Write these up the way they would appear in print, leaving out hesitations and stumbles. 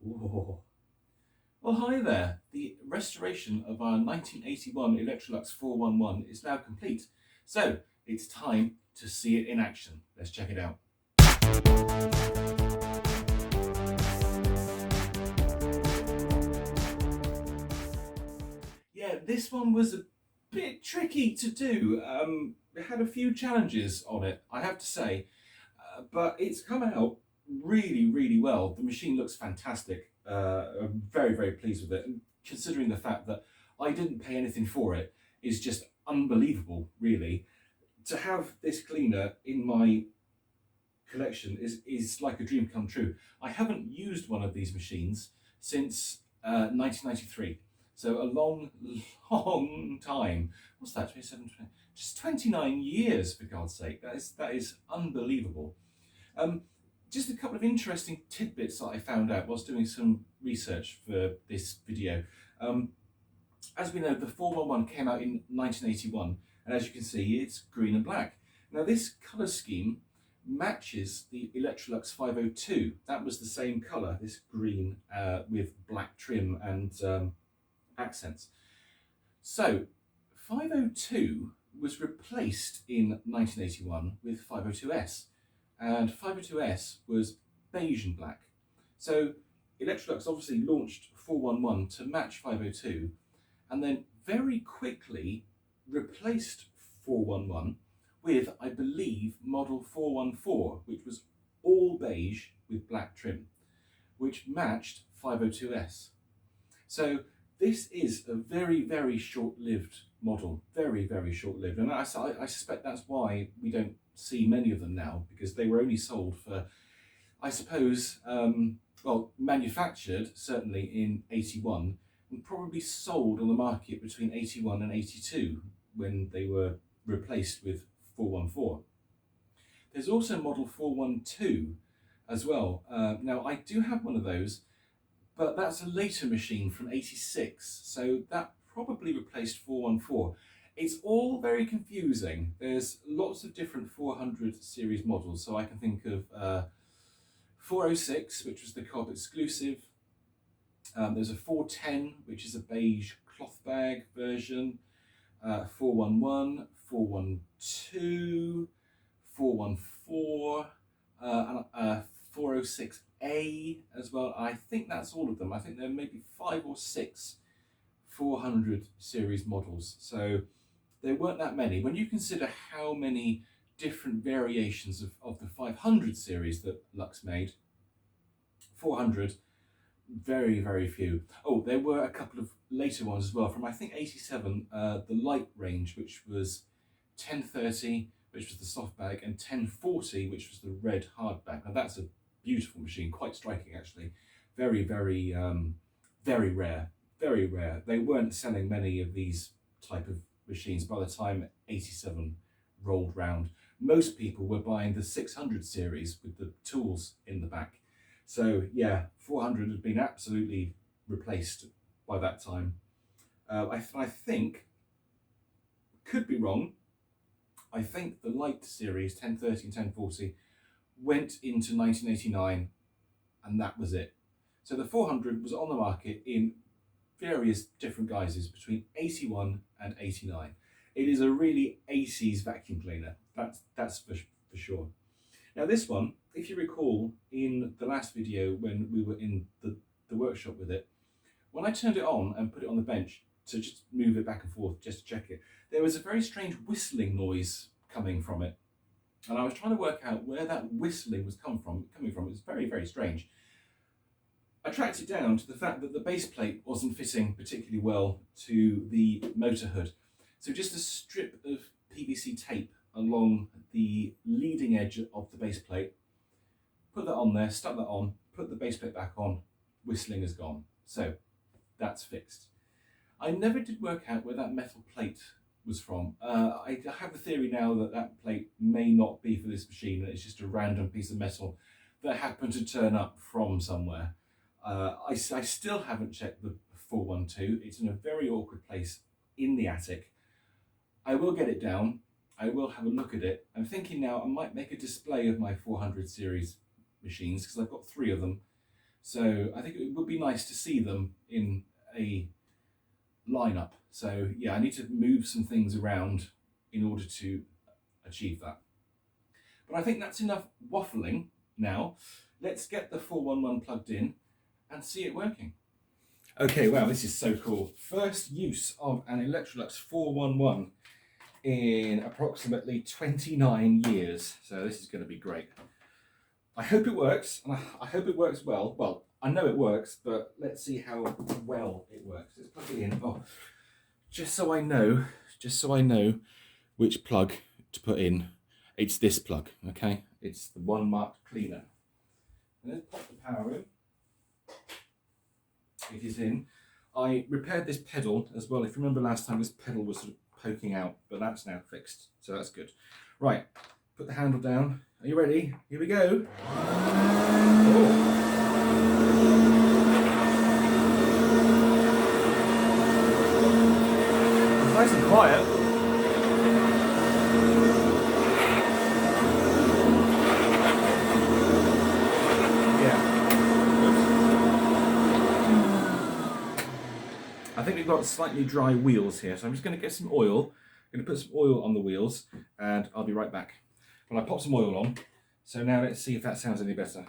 Whoa. Well, hi there. The restoration of our 1981 Electrolux 411 is now complete. So it's time to see it in action. Let's check it out. Yeah, this one was a bit tricky to do. It had a few challenges on it, I have to say, but it's come out really well. The machine looks fantastic. I'm very pleased with it, and considering the fact that I didn't pay anything for it is just unbelievable, really. To have this cleaner in my collection is like a dream come true. I haven't used one of these machines since 1993. So a long time. What's that? 27, 20, just 29 years, for God's sake. That is unbelievable. Just a couple of interesting tidbits that I found out whilst doing some research for this video. As we know, the 411 came out in 1981, and as you can see, it's green and black. Now, this colour scheme matches the Electrolux 502. That was the same colour, this green with black trim and accents. So 502 was replaced in 1981 with 502S, and 502S was beige and black. So Electrolux obviously launched 411 to match 502, and then very quickly replaced 411 with, I believe, model 414, which was all beige with black trim, which matched 502S. So this is a very short-lived model, very short-lived, and I suspect that's why we don't see many of them now, because they were only sold for, I suppose, well, manufactured certainly in 81, and probably sold on the market between 81 and 82 when they were replaced with 414. There's also model 412 as well. Now, I do have one of those, but that's a later machine from 86, so that probably replaced 414. It's all very confusing. There's lots of different 400 series models, so I can think of 406, which was the Co-op exclusive. There's a 410, which is a beige cloth bag version. 411, 412, 414, and 406A as well. I think that's all of them. I think there may be 5 or 6 400 series models. So there weren't that many. When you consider how many different variations of the 500 series that Lux made, 400, very few. Oh, there were a couple of later ones as well from, I think, 87, the light range, which was 1030, which was the soft bag, and 1040, which was the red hard bag. Now that's a beautiful machine, quite striking actually. Very rare, very rare. They weren't selling many of these type of machines by the time 87 rolled round. Most people were buying the 600 series with the tools in the back. So yeah, 400 had been absolutely replaced by that time. I think, could be wrong, I think the light series 1030 and 1040 went into 1989, and that was it. So the 400 was on the market in various different guises between 81 and 89. It is a really 80s vacuum cleaner, that's for sure. Now this one, if you recall in the last video when we were in the workshop with it, when I turned it on and put it on the bench to just move it back and forth just to check it, there was a very strange whistling noise coming from it. And I was trying to work out where that whistling was coming from. It was very strange. I tracked it down to the fact that the base plate wasn't fitting particularly well to the motor hood. So just a strip of PVC tape along the leading edge of the base plate, put that on there, stuck that on, put the base plate back on, whistling is gone. So that's fixed. I never did work out where that metal plate was from. I have the theory now that that plate may not be for this machine, it's just a random piece of metal that happened to turn up from somewhere. I still haven't checked the 412. It's in a very awkward place in the attic. I will get it down. I will have a look at it. I'm thinking now I might make a display of my 400 series machines, because I've got 3 of them. So I think it would be nice to see them in a lineup. So yeah, I need to move some things around in order to achieve that. But I think that's enough waffling now. Let's get the 411 plugged in and see it working. Okay, wow, this is so cool. First use of an Electrolux 411 in approximately 29 years. So this is going to be great. I hope it works, and I hope it works well. Well, I know it works, but let's see how well it works. Let's plug it in. Oh, just so I know which plug to put in. It's this plug, okay? It's the one marked cleaner. Let's pop the power in. It is in. I repaired this pedal as well. If you remember last time, this pedal was sort of poking out, but that's now fixed, so that's good. Right, put the handle down. Are you ready? Here we go. Oh. It's nice and quiet. I think we've got slightly dry wheels here, so I'm just going to get some oil. I'm going to put some oil on the wheels, and I'll be right back. Well, I popped some oil on, so now let's see if that sounds any better.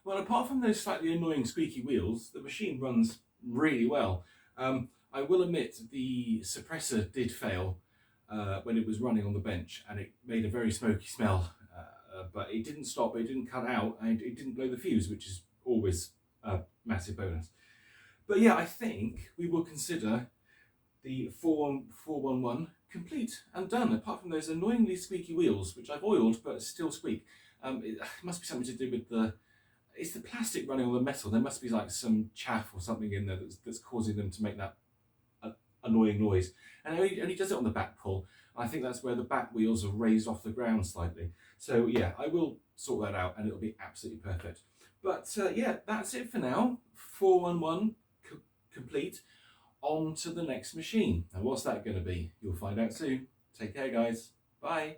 Well, apart from those slightly annoying squeaky wheels, the machine runs really well. I will admit the suppressor did fail when it was running on the bench, and it made a very smoky smell, but it didn't stop, it didn't cut out, and it didn't blow the fuse, which is always a massive bonus. But yeah, I think we will consider the 411 complete and done, apart from those annoyingly squeaky wheels, which I've oiled but still squeak. It must be something to do with it's the plastic running on the metal. There must be like some chaff or something in there that's causing them to make that annoying noise. And it only does it on the back pull. I think that's where the back wheels are raised off the ground slightly. So yeah, I will sort that out and it'll be absolutely perfect. But yeah, that's it for now. 411 complete. on to the next machine. And what's that going to be? You'll find out soon. Take care, guys. Bye.